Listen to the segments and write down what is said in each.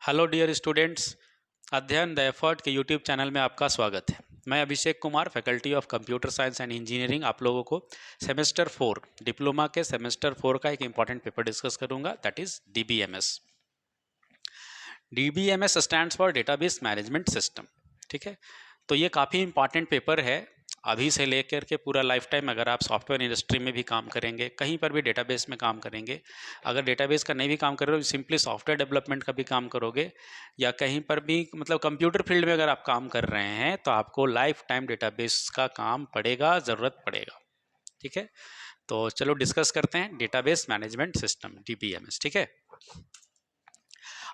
Hello dear students, Adhyayan the effort के YouTube channel में आपका स्वागत है। मैं Abhishek Kumar, faculty of computer science and engineering, आप लोगों को सेमेस्टर 4 डिप्लोमा के सेमेस्टर 4 का एक इंपॉर्टेंट पेपर डिस्कस करूंगा, that is DBMS. DBMS stands for database management system. ठीक है, तो ये काफ़ी इंपॉर्टेंट पेपर है। अभी से लेकर के पूरा लाइफ टाइम अगर आप सॉफ्टवेयर इंडस्ट्री में भी काम करेंगे, कहीं पर भी डेटाबेस में काम करेंगे, अगर डेटाबेस का नहीं भी काम कर रहे हो, सिंपली सॉफ्टवेयर डेवलपमेंट का भी काम करोगे, या कहीं पर भी मतलब कंप्यूटर फील्ड में अगर आप काम कर रहे हैं, तो आपको लाइफ टाइम डेटाबेस का काम पड़ेगा, ज़रूरत पड़ेगा। ठीक है, तो चलो डिस्कस करते हैं डेटाबेस मैनेजमेंट सिस्टम, डीबीएमएस। ठीक है,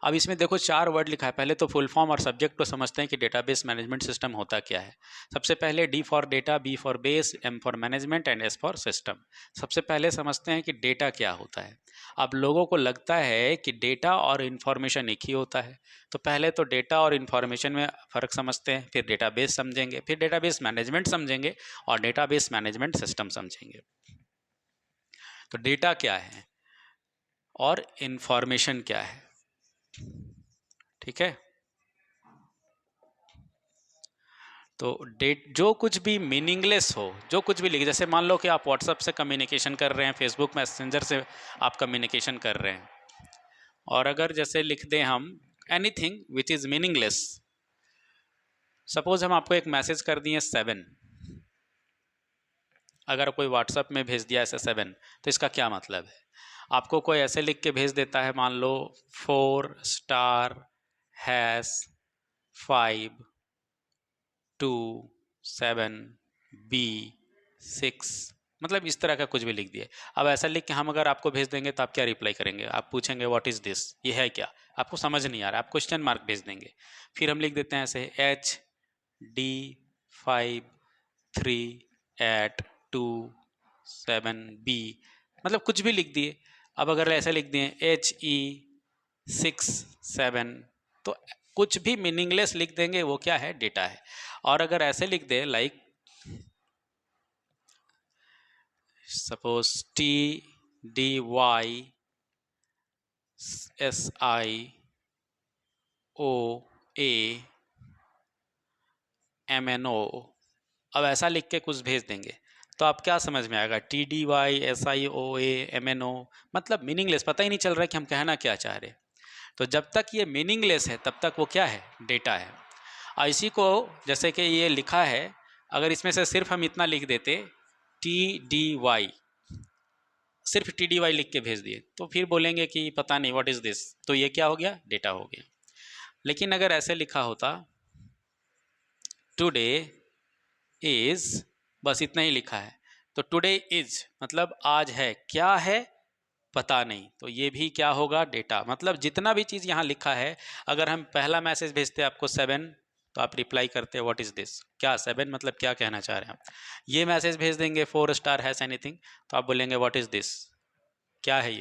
अब इसमें देखो 4 वर्ड लिखा है। पहले तो फुल फॉर्म और सब्जेक्ट को समझते हैं कि डेटाबेस मैनेजमेंट सिस्टम होता क्या है। सबसे पहले D for data, B for base, M for management and S for system. सबसे पहले समझते हैं कि डेटा क्या होता है। अब लोगों को लगता है कि डेटा और इन्फॉर्मेशन एक ही होता है, तो पहले तो डेटा और इन्फॉर्मेशन में फ़र्क समझते हैं, फिर डेटाबेस समझेंगे, फिर डेटाबेस मैनेजमेंट समझेंगे और डेटाबेस मैनेजमेंट सिस्टम समझेंगे। तो डेटा क्या है और इन्फॉर्मेशन क्या है। ठीक है, तो डेट जो कुछ भी मीनिंगलेस हो, जो कुछ भी लिखे, जैसे मान लो कि आप व्हाट्सएप से कम्युनिकेशन कर रहे हैं, फेसबुक मैसेंजर से आप कम्युनिकेशन कर रहे हैं, और अगर जैसे लिख दें हम anything which is meaningless, suppose हम आपको एक मैसेज कर दिए 7, अगर कोई व्हाट्सएप में भेज दिया ऐसे 7, तो इसका क्या मतलब है। आपको कोई ऐसे लिख के भेज देता है, मान लो 4 स्टार हैश 5 2 7 बी 6, मतलब इस तरह का कुछ भी लिख दिए। अब ऐसा लिख के हम अगर आपको भेज देंगे तो आप क्या रिप्लाई करेंगे। आप पूछेंगे व्हाट इज़ दिस, ये है क्या, आपको समझ नहीं आ रहा, आप क्वेश्चन मार्क भेज देंगे। फिर हम लिख देते हैं ऐसे HD53@2 7B, मतलब कुछ भी लिख दिए। अब अगर ऐसे लिख दिए HE67, तो कुछ भी मीनिंगलेस लिख देंगे, वो क्या है, डेटा है। और अगर ऐसे लिख दे लाइक सपोज TDYSIOAMNO, अब ऐसा लिख के कुछ भेज देंगे, तो आप क्या समझ में आएगा, TDYSIOAMNO, मतलब मीनिंगलेस, पता ही नहीं चल रहा है कि हम कहना क्या चाह रहे हैं। तो जब तक ये मीनिंगलेस है तब तक वो क्या है, डेटा है। इसी को जैसे कि ये लिखा है, अगर इसमें से सिर्फ हम इतना लिख देते TDY, सिर्फ TDY लिख के भेज दिए, तो फिर बोलेंगे कि पता नहीं व्हाट इज़ दिस, तो ये क्या हो गया, डेटा हो गया। लेकिन अगर ऐसे लिखा होता टुडे इज़, बस इतना ही लिखा है, तो टुडे इज़ मतलब आज है, क्या है पता नहीं, तो ये भी क्या होगा, डेटा। मतलब जितना भी चीज़ यहाँ लिखा है, अगर हम पहला मैसेज भेजते आपको 7, तो आप रिप्लाई करते व्हाट इज़ दिस, क्या 7 मतलब क्या कहना चाह रहे हैं आप। ये मैसेज भेज देंगे 4 स्टार हैश एनीथिंग, तो आप बोलेंगे व्हाट इज़ दिस, क्या है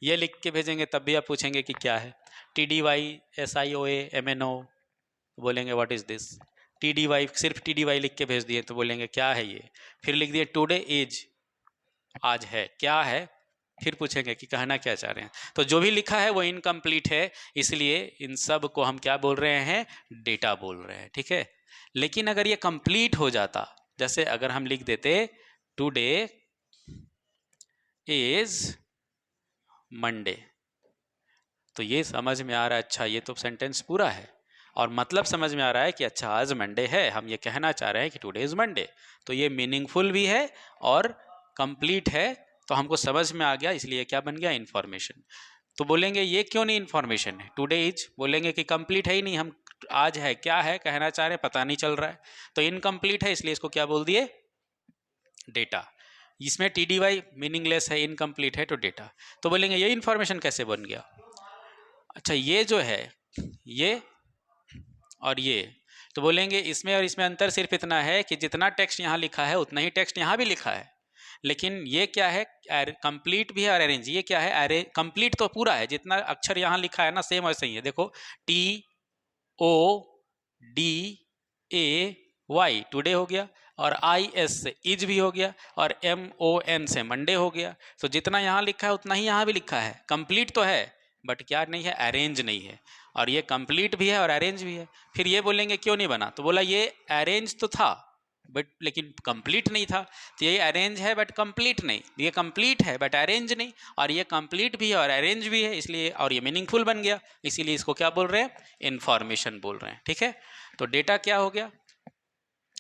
ये लिख के भेजेंगे तब भी आप पूछेंगे कि क्या है। TDYSIOAMNO, बोलेंगे व्हाट इज़ दिस। TDY, सिर्फ TDY लिख के भेज दिए तो बोलेंगे क्या है ये। फिर लिख दिए टुडे इज, आज है, क्या है, फिर पूछेंगे कि कहना क्या चाह रहे हैं। तो जो भी लिखा है वो इनकम्प्लीट है, इसलिए इन सब को हम क्या बोल रहे हैं, डेटा बोल रहे हैं। ठीक है, लेकिन अगर ये कंप्लीट हो जाता, जैसे अगर हम लिख देते टुडे इज मंडे, तो ये समझ में आ रहा है, अच्छा ये तो सेंटेंस पूरा है और मतलब समझ में आ रहा है कि अच्छा आज मंडे है, हम ये कहना चाह रहे हैं कि टुडे इज़ मंडे, तो ये मीनिंगफुल भी है और कंप्लीट है, तो हमको समझ में आ गया, इसलिए क्या बन गया, इन्फॉर्मेशन। तो बोलेंगे ये क्यों नहीं इन्फॉर्मेशन है, टुडे इज बोलेंगे कि कंप्लीट है ही नहीं, हम आज है, क्या है कहना चाह रहे हैं, पता नहीं चल रहा है, तो इनकम्प्लीट है, इसलिए इसको क्या बोल दिए, डेटा। इसमें TDY मीनिंगलेस है, इनकम्प्लीट है, तो डेटा। तो बोलेंगे ये इन्फॉर्मेशन कैसे बन गया। अच्छा ये जो है, ये और ये, तो बोलेंगे इसमें और इसमें अंतर सिर्फ इतना है कि जितना टेक्स्ट यहाँ लिखा है उतना ही टेक्स्ट यहाँ भी लिखा है, लेकिन ये क्या है, कंप्लीट भी है और अरेंज, ये क्या है, अरे कंप्लीट तो पूरा है, जितना अक्षर यहाँ लिखा है ना सेम वैसे ही है। देखो TODAY टुडे हो गया, और IS से इज भी हो गया, और MON से मंडे हो गया, तो जितना यहाँ लिखा है उतना ही यहाँ भी लिखा है, कंप्लीट तो है, बट क्या नहीं है, अरेंज नहीं है। और ये कंप्लीट भी है और अरेंज भी है। फिर ये बोलेंगे क्यों नहीं बना, तो बोला ये अरेंज तो था बट लेकिन कंप्लीट नहीं था। तो ये अरेंज है बट कंप्लीट नहीं, ये कंप्लीट है बट अरेंज नहीं, और ये कंप्लीट भी है और अरेंज भी है, इसलिए और ये मीनिंगफुल बन गया, इसीलिए इसको क्या बोल रहे हैं, इंफॉर्मेशन बोल रहे हैं। ठीक है, तो डेटा क्या हो गया,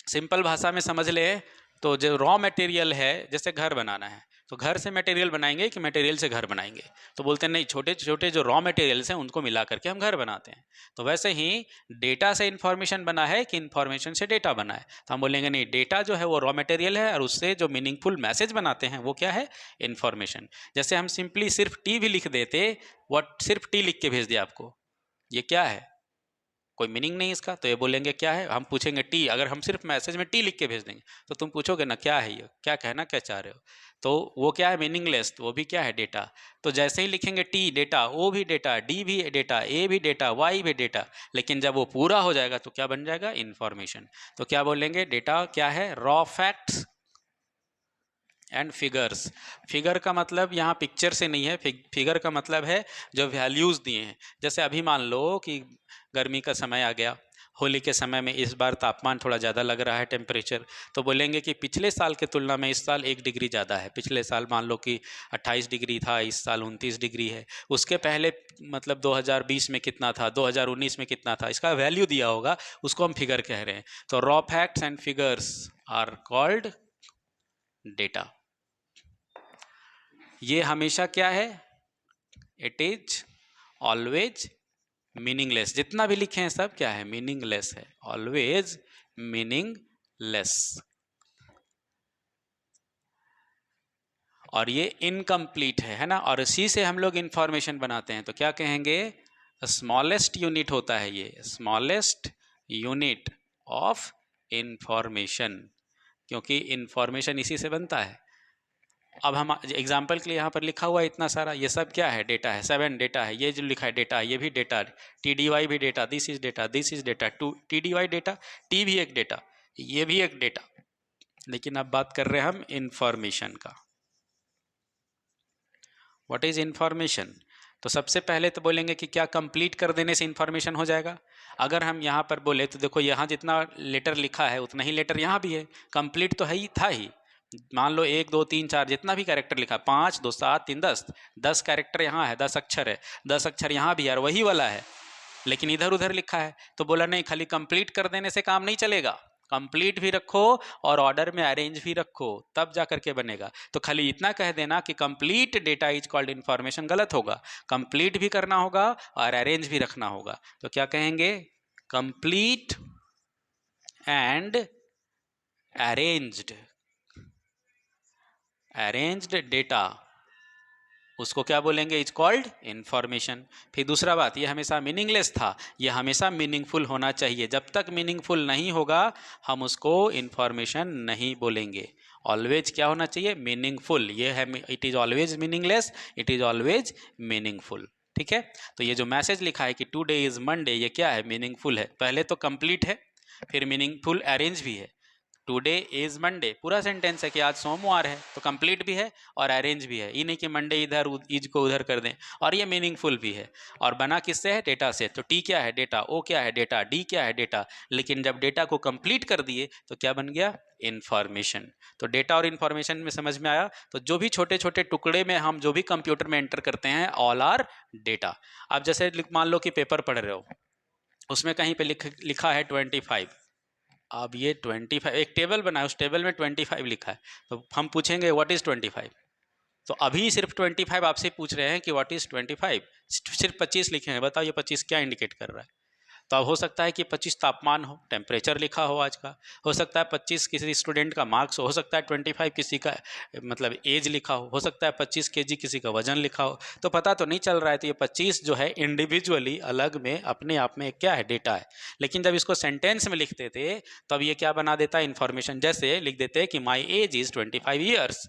सिंपल भाषा में समझ ले तो जो रॉ मटेरियल है, जैसे घर बनाना है तो घर से मटेरियल बनाएंगे कि मटेरियल से घर बनाएंगे, तो बोलते हैं नहीं, छोटे छोटे जो रॉ मटेरियल्स हैं उनको मिला करके हम घर बनाते हैं। तो वैसे ही डेटा से इंफॉर्मेशन बना है कि इंफॉर्मेशन से डेटा बना है, तो हम बोलेंगे नहीं, डेटा जो है वो रॉ मटेरियल है और उससे जो मीनिंगफुल मैसेज बनाते हैं वो क्या है, इंफॉर्मेशन। जैसे हम सिंपली सिर्फ टी भी लिख देते, व्हाट, सिर्फ टी लिख के भेज दिया आपको, ये क्या है, कोई मीनिंग नहीं इसका, तो ये बोलेंगे क्या है, हम पूछेंगे टी, अगर हम सिर्फ मैसेज में टी लिख के भेज देंगे तो तुम पूछोगे ना क्या है ये, क्या कहना क्या चाह रहे हो, तो वो क्या है, मीनिंगलेस, तो वो भी क्या है, डेटा। तो जैसे ही लिखेंगे टी डेटा, ओ भी डेटा, डी भी डेटा, ए भी डेटा, वाई भी डेटा, लेकिन जब वो पूरा हो जाएगा तो क्या बन जाएगा, इंफॉर्मेशन। तो क्या बोलेंगे, डेटा क्या है, raw facts and figures. Figure का मतलब यहाँ पिक्चर से नहीं है, फिगर का मतलब है जो वैल्यूज़ दिए हैं। जैसे अभी मान लो कि गर्मी का समय आ गया, होली के समय में इस बार तापमान थोड़ा ज़्यादा लग रहा है, टेम्परेचर, तो बोलेंगे कि पिछले साल के तुलना में इस साल 1 डिग्री ज़्यादा है। पिछले साल मान लो कि 28 डिग्री था, इस साल 29 डिग्री है। उसके पहले मतलब 2020 में कितना था, 2019 में कितना था, इसका वैल्यू दिया होगा, उसको हम फिगर कह रहे हैं। तो raw facts and figures are called data. ये हमेशा क्या है, इट इज ऑलवेज मीनिंगलेस। जितना भी लिखे हैं सब क्या है, मीनिंगलेस है, ऑलवेज मीनिंगलेस। और ये इनकम्प्लीट है ना, और इसी से हम लोग इंफॉर्मेशन बनाते हैं, तो क्या कहेंगे, स्मॉलेस्ट यूनिट होता है ये, स्मॉलेस्ट यूनिट ऑफ इंफॉर्मेशन, क्योंकि इंफॉर्मेशन इसी से बनता है। अब हम एग्जाम्पल के लिए यहाँ पर लिखा हुआ है इतना सारा, ये सब क्या है, डेटा है, 7 डेटा है, ये जो लिखा है डेटा, ये भी डेटा, टी डी वाई भी data, this is data, this is data, two T D Y data, T भी एक डेटा, ये भी एक डेटा। लेकिन अब बात कर रहे हैं हम इंफॉर्मेशन का। व्हाट इज इंफॉर्मेशन, तो सबसे पहले तो बोलेंगे कि क्या कंप्लीट कर देने से इंफॉर्मेशन हो जाएगा। अगर हम यहाँ पर बोले तो देखो, यहाँ जितना लेटर लिखा है उतना ही लेटर यहाँ भी है, कंप्लीट तो है ही, था ही। मान लो 1 2 3 4 जितना भी कैरेक्टर लिखा, 5 2 7 3 10 कैरेक्टर यहाँ है, 10 अक्षर है, 10 अक्षर यहाँ भी है और वही वाला है, लेकिन इधर उधर लिखा है। तो बोला नहीं, खाली कंप्लीट कर देने से काम नहीं चलेगा, कंप्लीट भी रखो और ऑर्डर में अरेंज भी रखो, तब जा करके बनेगा। तो खाली इतना कह देना कि complete data is called information गलत होगा, कंप्लीट भी करना होगा और अरेंज भी रखना होगा। तो क्या कहेंगे, कंप्लीट एंड अरेंज्ड डेटा, उसको क्या बोलेंगे, इज कॉल्ड इंफॉर्मेशन। फिर दूसरा बात, ये हमेशा मीनिंगलेस था, ये हमेशा मीनिंगफुल होना चाहिए, जब तक मीनिंगफुल नहीं होगा हम उसको इंफॉर्मेशन नहीं बोलेंगे। ऑलवेज क्या होना चाहिए, मीनिंगफुल, ये है, it is always meaningless, it is always meaningful. ठीक है, तो ये जो मैसेज लिखा है कि टुडे इज मंडे, ये क्या है, मीनिंगफुल है। पहले तो कंप्लीट है, फिर मीनिंगफुल अरेंज भी है। टुडे इज मंडे पूरा सेंटेंस है कि आज सोमवार है, तो कंप्लीट भी है और अरेंज भी है, ये नहीं कि मंडे इधर इज को उधर कर दें। और ये मीनिंगफुल भी है, और बना किससे है, डेटा से। तो टी क्या है, डेटा, ओ क्या है, डेटा, डी क्या है, डेटा। लेकिन जब डेटा को कंप्लीट कर दिए तो क्या बन गया, इंफॉर्मेशन। तो डेटा और इंफॉर्मेशन में समझ में आया। तो जो भी छोटे छोटे टुकड़े में हम जो भी कंप्यूटर में एंटर करते हैं, ऑल आर डेटा। अब जैसे मान लो कि पेपर पढ़ रहे हो, उसमें कहीं पे लिखा है 25। अब ये 25, एक टेबल बनाया, उस टेबल में 25 लिखा है, तो हम पूछेंगे व्हाट इज़ 25। तो अभी सिर्फ 25 आपसे पूछ रहे हैं कि व्हाट इज़ 25, सिर्फ 25 लिखे हैं, बताओ ये 25 क्या इंडिकेट कर रहा है। तो अब हो सकता है कि 25 तापमान हो, टेम्परेचर लिखा हो आज का, हो सकता है 25 किसी स्टूडेंट का मार्क्स हो सकता है 25 किसी का मतलब एज लिखा हो सकता है 25 केजी किसी का वजन लिखा हो। तो पता तो नहीं चल रहा है। तो ये 25 जो है इंडिविजुअली अलग में अपने आप में क्या है, डेटा है। लेकिन जब इसको सेंटेंस में लिखते थे तब ये क्या बना देता है, इन्फॉर्मेशन। जैसे लिख देते हैं कि माई एज इज़ 25 ईयर्स,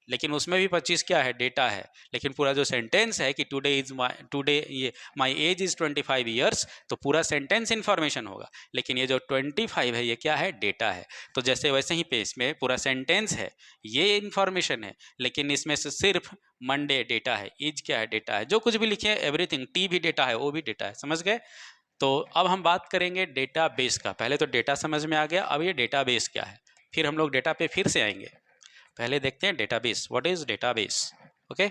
लेकिन उसमें भी 25 क्या है, डेटा है। लेकिन पूरा जो सेंटेंस है कि टुडे ये माय एज इज 25 ईयर्स, तो पूरा सेंटेंस इन्फॉर्मेशन होगा। लेकिन ये जो 25 है ये क्या है, डेटा है। तो जैसे वैसे ही पे इसमें पूरा सेंटेंस है, ये इन्फॉर्मेशन है, लेकिन इसमें से सिर्फ मंडे डेटा है, एज क्या है, डेटा है। जो कुछ भी लिखे एवरीथिंग, टी भी डेटा है, ओ भी डेटा है, समझ गए। तो अब हम बात करेंगे डेटाबेस का। पहले तो डेटा समझ में आ गया, अब ये डेटाबेस क्या है, फिर हम लोग डेटा पे फिर से आएंगे। पहले देखते हैं database, what is database. Okay,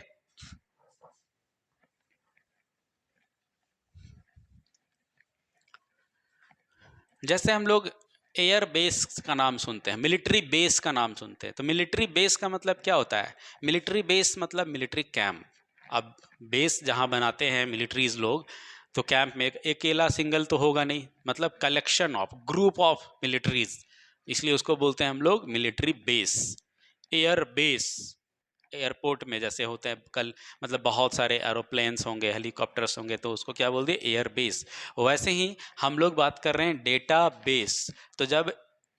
जैसे हम लोग एयर बेस का नाम सुनते हैं, मिलिट्री बेस का नाम सुनते हैं, तो मिलिट्री बेस का मतलब क्या होता है, मिलिट्री बेस मतलब मिलिट्री कैंप। अब बेस जहां बनाते हैं मिलिट्रीज लोग, तो कैंप में एक अकेला सिंगल तो होगा नहीं, मतलब collection of, group of militaries, इसलिए उसको बोलते हैं हम लोग military base. Air base, airport में जैसे होते हैं कल, मतलब बहुत सारे एरोप्लेन्स होंगे, हेलीकॉप्टर्स होंगे, तो उसको क्या बोल दिए, एयर बेस। वैसे ही हम लोग बात कर रहे हैं डेटा बेस। तो जब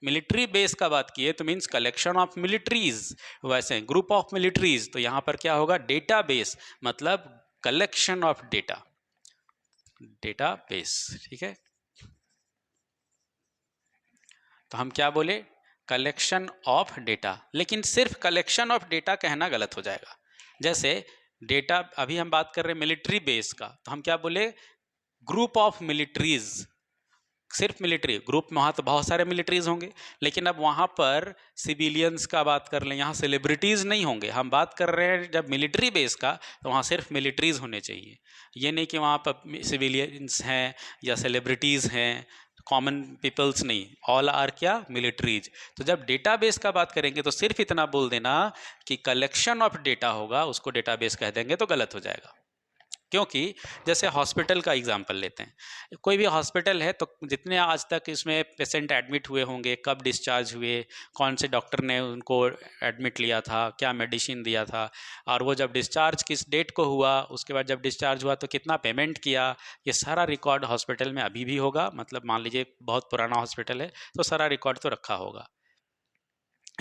मिलिट्री बेस का बात किए तो मीन्स कलेक्शन ऑफ मिलिट्रीज, वैसे ग्रुप ऑफ मिलिट्रीज, तो यहाँ पर क्या होगा, डेटा बेस मतलब collection of data, data base. ठीक है, तो हम क्या बोले, कलेक्शन ऑफ डेटा। लेकिन सिर्फ कलेक्शन ऑफ डेटा कहना गलत हो जाएगा। जैसे डेटा, अभी हम बात कर रहे हैं मिलिट्री बेस का, तो हम क्या बोले, ग्रुप ऑफ मिलिट्रीज। सिर्फ मिलिट्री ग्रुप में, वहाँ तो बहुत सारे मिलिट्रीज होंगे, लेकिन अब वहाँ पर सिविलियंस का बात कर लें, यहाँ सेलिब्रिटीज़ नहीं होंगे। हम बात कर रहे हैं जब मिलिट्री बेस का, तो वहाँ सिर्फ मिलिट्रीज होने चाहिए। ये नहीं कि वहाँ पर सिविलियंस हैं या सेलिब्रिटीज़ हैं, कॉमन पीपल्स नहीं, ऑल आर क्या, मिलिट्रीज। तो जब डेटाबेस का बात करेंगे तो सिर्फ इतना बोल देना कि कलेक्शन ऑफ डेटा होगा, उसको डेटाबेस कह देंगे तो गलत हो जाएगा। क्योंकि जैसे हॉस्पिटल का एग्जांपल लेते हैं, कोई भी हॉस्पिटल है तो जितने आज तक इसमें पेशेंट एडमिट हुए होंगे, कब डिस्चार्ज हुए, कौन से डॉक्टर ने उनको एडमिट लिया था, क्या मेडिसिन दिया था, और वो जब डिस्चार्ज किस डेट को हुआ, उसके बाद जब डिस्चार्ज हुआ तो कितना पेमेंट किया, ये सारा रिकॉर्ड हॉस्पिटल में अभी भी होगा। मतलब मान लीजिए बहुत पुराना हॉस्पिटल है तो सारा रिकॉर्ड तो रखा होगा।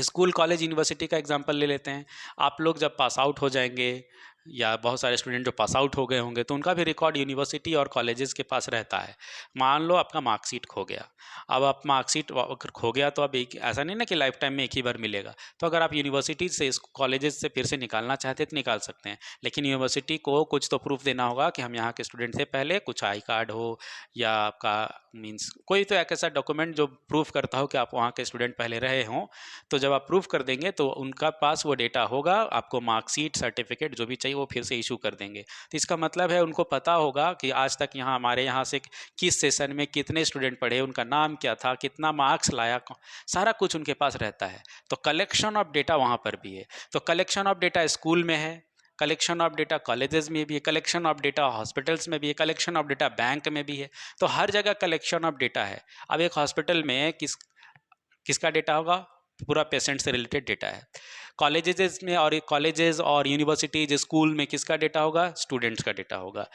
स्कूल कॉलेज यूनिवर्सिटी का एग्जांपल ले लेते हैं। आप लोग जब पास आउट हो जाएंगे, या बहुत सारे स्टूडेंट जो पास आउट हो गए होंगे, तो उनका भी रिकॉर्ड यूनिवर्सिटी और कॉलेजेस के पास रहता है। मान लो आपका मार्कशीट खो गया, अब आप मार्कशीट अगर खो गया तो अब एक ऐसा नहीं ना कि लाइफ टाइम में एक ही बार मिलेगा। तो अगर आप यूनिवर्सिटी से, कॉलेजेस से फिर से निकालना चाहते हैं तो निकाल सकते हैं, लेकिन यूनिवर्सिटी को कुछ तो प्रूफ देना होगा कि हम यहाँ के स्टूडेंट थे पहले, कुछ आई कार्ड हो या आपका मीन्स कोई तो एक ऐसा डॉक्यूमेंट जो प्रूफ करता हो कि आप वहाँ के स्टूडेंट पहले रहे हों। तो जब आप प्रूफ कर देंगे तो उनका पास वो डेटा होगा, आपको मार्कशीट, सर्टिफिकेट जो भी चाहिए वो फिर से इशू कर देंगे। तो इसका मतलब है उनको पता होगा कि आज तक यहाँ हमारे यहाँ से किस सेशन में कितने स्टूडेंट पढ़े, उनका नाम क्या था, कितना मार्क्स लाया, सारा कुछ उनके पास रहता है। तो कलेक्शन ऑफ डेटा वहाँ पर भी है। तो कलेक्शन ऑफ डेटा स्कूल में है, कलेक्शन ऑफ डेटा कॉलेजेस में भी है, कलेक्शन ऑफ डेटा हॉस्पिटल्स में भी है, कलेक्शन ऑफ डेटा बैंक में भी है। तो हर जगह कलेक्शन ऑफ डेटा है। अब एक हॉस्पिटल में किसका डेटा होगा, पूरा पेशेंट से रिलेटेड डेटा है। कॉलेजेस में, और कॉलेजेस और यूनिवर्सिटीज, स्कूल में किसका डेटा होगा, स्टूडेंट्स का डेटा होगा।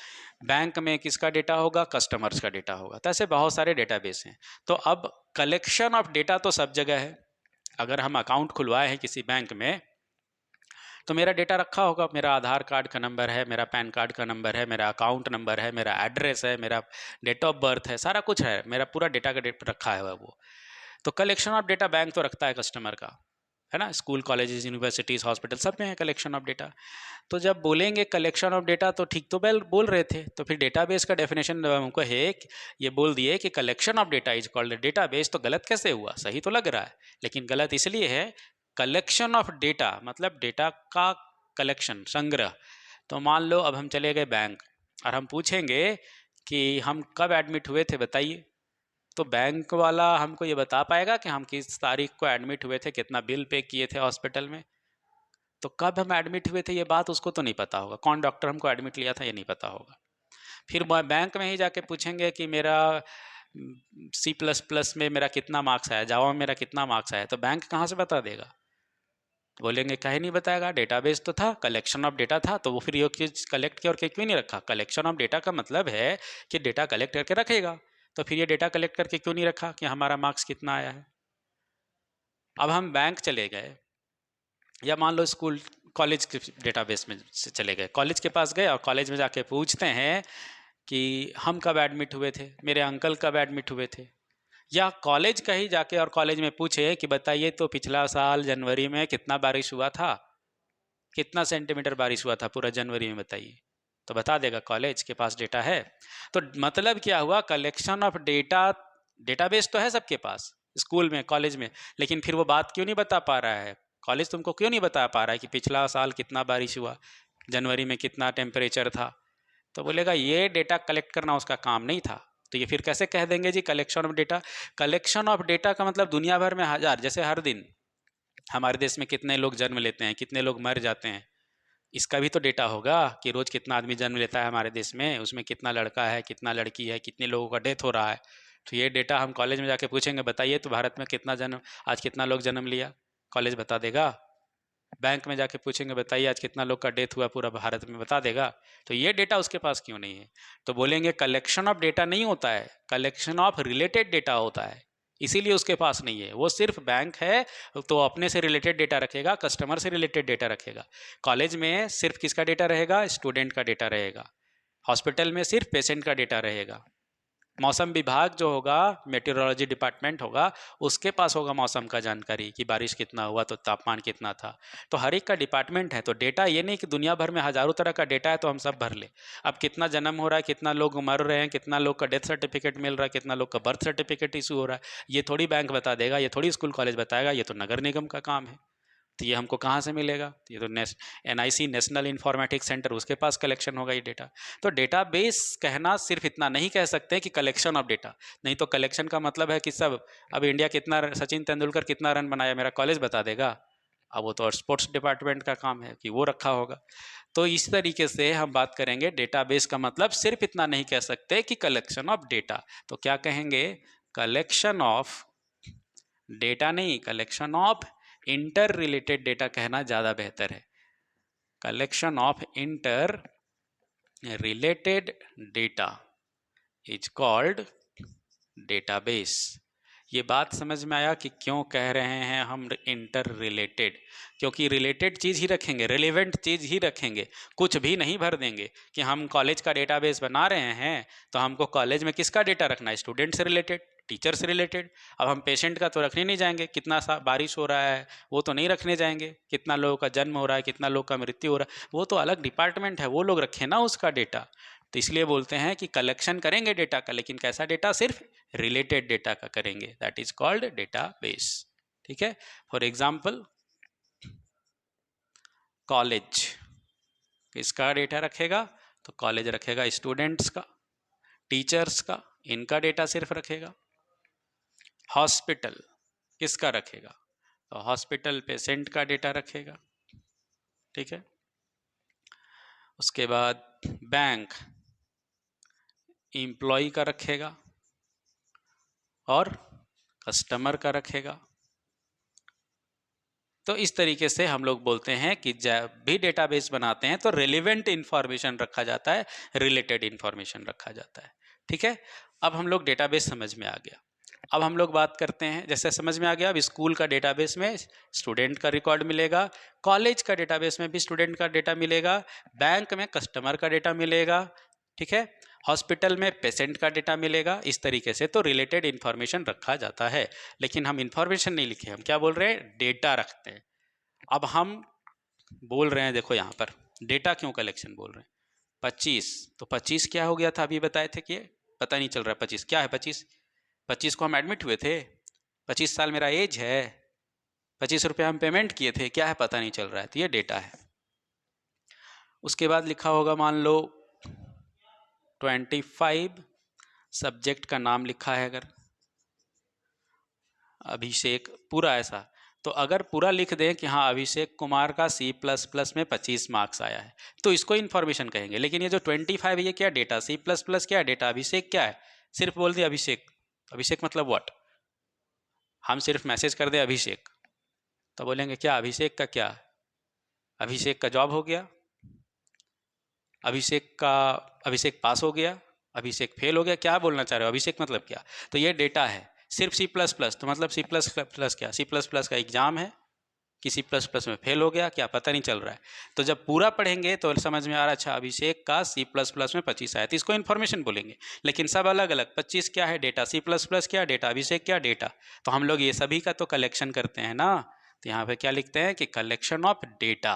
बैंक में किसका डेटा होगा, कस्टमर्स का डेटा होगा। तो ऐसे बहुत सारे डेटाबेस हैं। तो अब कलेक्शन ऑफ डेटा तो सब जगह है। अगर हम अकाउंट खुलवाए हैं किसी बैंक में, तो मेरा डेटा रखा होगा, मेरा आधार कार्ड का नंबर है, मेरा पैन कार्ड का नंबर है, मेरा अकाउंट नंबर है, मेरा एड्रेस है, मेरा डेट ऑफ बर्थ है, सारा कुछ है, मेरा पूरा डेटा का रखा है वो। तो कलेक्शन ऑफ डेटा बैंक तो रखता है कस्टमर का, है ना। स्कूल कॉलेजेस यूनिवर्सिटीज़ हॉस्पिटल सब में है कलेक्शन ऑफ डेटा। तो जब बोलेंगे कलेक्शन ऑफ डेटा तो ठीक तो बोल रहे थे, तो फिर डेटाबेस का डेफिनेशन हमको है ये बोल दिए कि collection of data is called database, तो गलत कैसे हुआ, सही तो लग रहा है। लेकिन गलत इसलिए है, कलेक्शन ऑफ डेटा मतलब डेटा का कलेक्शन, संग्रह। तो मान लो अब हम चले गए बैंक और हम पूछेंगे कि हम कब एडमिट हुए थे बताइए, तो बैंक वाला हमको ये बता पाएगा कि हम किस तारीख को एडमिट हुए थे, कितना बिल पे किए थे हॉस्पिटल में। तो कब हम एडमिट हुए थे ये बात उसको तो नहीं पता होगा, कौन डॉक्टर हमको एडमिट लिया था ये नहीं पता होगा। फिर बैंक में ही जाके पूछेंगे कि मेरा C++ में मेरा कितना मार्क्स आया, जावा में मेरा कितना मार्क्स आया, तो बैंक कहाँ से बता देगा। बोलेंगे कहीं नहीं बताएगा, डेटाबेस तो था, कलेक्शन ऑफ डेटा था, तो वो फिर ये चीज़ कलेक्ट करके क्यों नहीं रखा। कलेक्शन ऑफ डेटा का मतलब है कि डेटा कलेक्ट करके रखेगा, तो फिर ये डेटा कलेक्ट करके क्यों नहीं रखा कि हमारा मार्क्स कितना आया है। अब हम बैंक चले गए, या मान लो स्कूल कॉलेज के डेटाबेस में से चले गए, कॉलेज के पास गए और कॉलेज में जाके पूछते हैं कि हम कब एडमिट हुए थे, मेरे अंकल कब एडमिट हुए थे। या कॉलेज का ही जाके और कॉलेज में पूछे कि बताइए तो पिछला साल जनवरी में कितना बारिश हुआ था, कितना सेंटीमीटर बारिश हुआ था पूरा जनवरी में बताइए, तो बता देगा, कॉलेज के पास डेटा है। तो मतलब क्या हुआ, कलेक्शन ऑफ डेटा। डेटाबेस तो है सबके पास, स्कूल में कॉलेज में, लेकिन फिर वो बात क्यों नहीं बता पा रहा है, कॉलेज तुमको क्यों नहीं बता पा रहा है कि पिछला साल कितना बारिश हुआ, जनवरी में कितना टेम्परेचर था। तो बोलेगा ये डेटा कलेक्ट करना उसका काम नहीं था। तो ये फिर कैसे कह देंगे जी collection of data. Collection of data का मतलब दुनिया भर में हजार, जैसे हर दिन हमारे देश में कितने लोग जन्म लेते हैं, कितने लोग मर जाते हैं, इसका भी तो डेटा होगा कि रोज कितना आदमी जन्म लेता है हमारे देश में, उसमें कितना लड़का है कितना लड़की है, कितने लोगों का डेथ हो रहा है। तो ये डेटा हम कॉलेज में जाके पूछेंगे, बताइए तो भारत में कितना जन्म, आज कितना लोग जन्म लिया, कॉलेज बता देगा। बैंक में जाके पूछेंगे, बताइए आज कितना लोग का डेथ हुआ पूरा भारत में, बता देगा। तो ये डेटा उसके पास क्यों नहीं है। तो बोलेंगे कलेक्शन ऑफ डेटा नहीं होता है, कलेक्शन ऑफ रिलेटेड डेटा होता है, इसीलिए उसके पास नहीं है। वो सिर्फ बैंक है तो अपने से रिलेटेड डेटा रखेगा, कस्टमर से रिलेटेड डेटा रखेगा। कॉलेज में सिर्फ किसका डेटा रहेगा, स्टूडेंट का डेटा रहेगा। हॉस्पिटल में सिर्फ पेशेंट का डेटा रहेगा। मौसम विभाग जो होगा, मेटेरोलॉजी डिपार्टमेंट होगा, उसके पास होगा मौसम का जानकारी कि बारिश कितना हुआ तो तापमान कितना था। तो हर एक का डिपार्टमेंट है। तो डेटा ये नहीं कि दुनिया भर में हज़ारों तरह का डेटा है तो हम सब भर ले। अब कितना जन्म हो रहा है, कितना लोग मर रहे हैं, कितना लोग का डेथ सर्टिफिकेट मिल रहा है, कितना लोग का बर्थ सर्टिफिकेट इशू हो रहा है, ये थोड़ी बैंक बता देगा, ये थोड़ी स्कूल कॉलेज बताएगा, ये तो नगर निगम का काम है। तो ये हमको कहाँ से मिलेगा, तो ये तो NIC नेशनल इंफॉर्मेटिक्स सेंटर, उसके पास कलेक्शन होगा ये डेटा। तो डेटाबेस कहना सिर्फ इतना नहीं कह सकते कि कलेक्शन ऑफ डेटा, नहीं तो कलेक्शन का मतलब है कि सब, अब इंडिया कितना, सचिन तेंदुलकर कितना रन बनाया मेरा कॉलेज बता देगा। अब वो तो स्पोर्ट्स डिपार्टमेंट का काम है कि वो रखा होगा। तो इस तरीके से हम बात करेंगे, डेटाबेस का मतलब सिर्फ इतना नहीं कह सकते कि कलेक्शन ऑफ डेटा। तो क्या कहेंगे, कलेक्शन ऑफ डेटा नहीं, collection of inter related data कहना ज़्यादा बेहतर है। Collection of inter related data is called database. ये बात समझ में आया कि क्यों कह रहे हैं हम इंटर रिलेटेड, क्योंकि रिलेटेड चीज़ ही रखेंगे, रिलेवेंट चीज़ ही रखेंगे, कुछ भी नहीं भर देंगे कि हम कॉलेज का डेटाबेस बना रहे हैं तो हमको कॉलेज में किसका डेटा रखना है, स्टूडेंट से रिलेटेड, टीचर से रिलेटेड। अब हम पेशेंट का तो रखने नहीं जाएंगे, कितना सा बारिश हो रहा है वो तो नहीं रखने जाएंगे, कितना लोगों का जन्म हो रहा है, कितना लोग का मृत्यु हो रहा है, वो तो अलग डिपार्टमेंट है, वो लोग रखें ना उसका डेटा। तो इसलिए बोलते हैं कि कलेक्शन करेंगे डेटा का, लेकिन कैसा डेटा, सिर्फ रिलेटेड डेटा का करेंगे, दैट इज कॉल्ड डेटाबेस। ठीक है। फॉर एग्जाम्पल कॉलेज किसका डेटा रखेगा, तो कॉलेज रखेगा स्टूडेंट्स का, टीचर्स का, इनका डेटा सिर्फ रखेगा। हॉस्पिटल किसका रखेगा, तो हॉस्पिटल पेशेंट का डेटा रखेगा। ठीक है। उसके बाद बैंक एम्प्लॉय का रखेगा और कस्टमर का रखेगा। तो इस तरीके से हम लोग बोलते हैं कि जब भी डेटाबेस बनाते हैं तो रेलिवेंट इंफॉर्मेशन रखा जाता है, रिलेटेड इंफॉर्मेशन रखा जाता है। ठीक है। अब हम लोग डेटाबेस समझ में आ गया। अब हम लोग बात करते हैं, जैसे समझ में आ गया, अब स्कूल का डेटाबेस में स्टूडेंट का रिकॉर्ड मिलेगा, कॉलेज का डेटाबेस में भी स्टूडेंट का डेटा मिलेगा, बैंक में कस्टमर का डेटा मिलेगा, ठीक है, हॉस्पिटल में पेशेंट का डेटा मिलेगा। इस तरीके से तो रिलेटेड इन्फॉर्मेशन रखा जाता है। लेकिन हम इन्फॉर्मेशन नहीं लिखे, हम क्या बोल रहे हैं, डेटा रखते हैं। अब हम बोल रहे हैं, देखो यहाँ पर डेटा क्यों कलेक्शन बोल रहे हैं, 25, तो 25 क्या हो गया था अभी बताए थे कि पता नहीं चल रहा है 25 क्या है। 25 को हम एडमिट हुए थे, 25 साल मेरा एज है, 25 रुपये हम पेमेंट किए थे, क्या है पता नहीं चल रहा है, तो ये डेटा है। उसके बाद लिखा होगा, मान लो 25 सब्जेक्ट का नाम लिखा है, अगर अभिषेक पूरा ऐसा, तो अगर पूरा लिख दें कि हाँ अभिषेक कुमार का C++ में 25 मार्क्स आया है तो इसको इन्फॉर्मेशन कहेंगे। लेकिन ये जो 25 है ये क्या डेटा, C++ क्या डेटा, अभिषेक क्या है, सिर्फ बोल दिया अभिषेक। अभिषेक मतलब व्हाट, हम सिर्फ मैसेज कर दे अभिषेक तो बोलेंगे क्या अभिषेक का क्या, अभिषेक का जॉब हो गया, अभिषेक पास हो गया, अभिषेक फेल हो गया, क्या बोलना चाह रहे हो, अभिषेक मतलब क्या। तो ये डेटा है। सिर्फ C++ तो मतलब C++ क्या, C++ का एग्जाम है, कि C++ में फेल हो गया, क्या पता नहीं चल रहा है। तो जब पूरा पढ़ेंगे तो समझ में आ रहा है, अच्छा अभिषेक का C++ में 25 आया, तो इसको इन्फॉर्मेशन बोलेंगे। लेकिन सब अलग अलग, 25 क्या है डेटा, C++ क्या डेटा, अभिषेक क्या डेटा। तो हम लोग ये सभी का तो कलेक्शन करते हैं ना, तो यहाँ पे क्या लिखते हैं कि कलेक्शन ऑफ डेटा,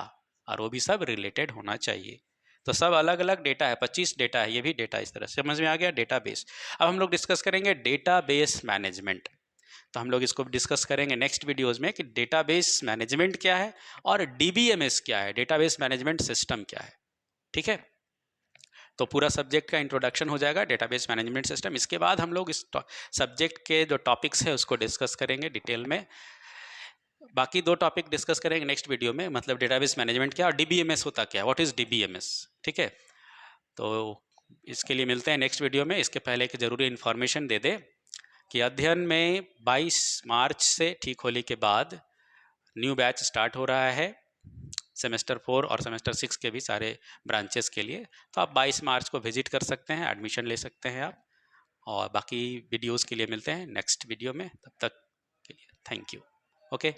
और वो भी सब रिलेटेड होना चाहिए। तो सब अलग अलग डेटा है, 25 डेटा है, ये भी डेटा, इस तरह से समझ में आ गया डेटाबेस। अब हम लोग डिस्कस करेंगे डेटाबेस मैनेजमेंट। तो हम लोग इसको डिस्कस करेंगे नेक्स्ट वीडियोस में कि डेटाबेस मैनेजमेंट क्या है और डीबीएमएस क्या है, डेटाबेस मैनेजमेंट सिस्टम क्या है। ठीक है, तो पूरा सब्जेक्ट का इंट्रोडक्शन हो जाएगा डेटाबेस मैनेजमेंट सिस्टम। इसके बाद हम लोग इस सब्जेक्ट के जो टॉपिक्स है उसको डिस्कस करेंगे डिटेल में। बाकी 2 टॉपिक डिस्कस करेंगे नेक्स्ट वीडियो में, मतलब डेटाबेस मैनेजमेंट क्या और डीबीएमएस होता क्या, व्हाट इज डीबीएमएस। ठीक है, तो इसके लिए मिलते हैं नेक्स्ट वीडियो में। इसके पहले एक जरूरी इन्फॉर्मेशन दे दे कि अध्ययन में 22 मार्च से ठीक होली के बाद न्यू बैच स्टार्ट हो रहा है, सेमेस्टर 4 और सेमेस्टर 6 के भी सारे ब्रांचेस के लिए। तो आप 22 मार्च को विजिट कर सकते हैं, एडमिशन ले सकते हैं आप। और बाकी वीडियोस के लिए मिलते हैं नेक्स्ट वीडियो में, तब तक के लिए थैंक यू। ओके।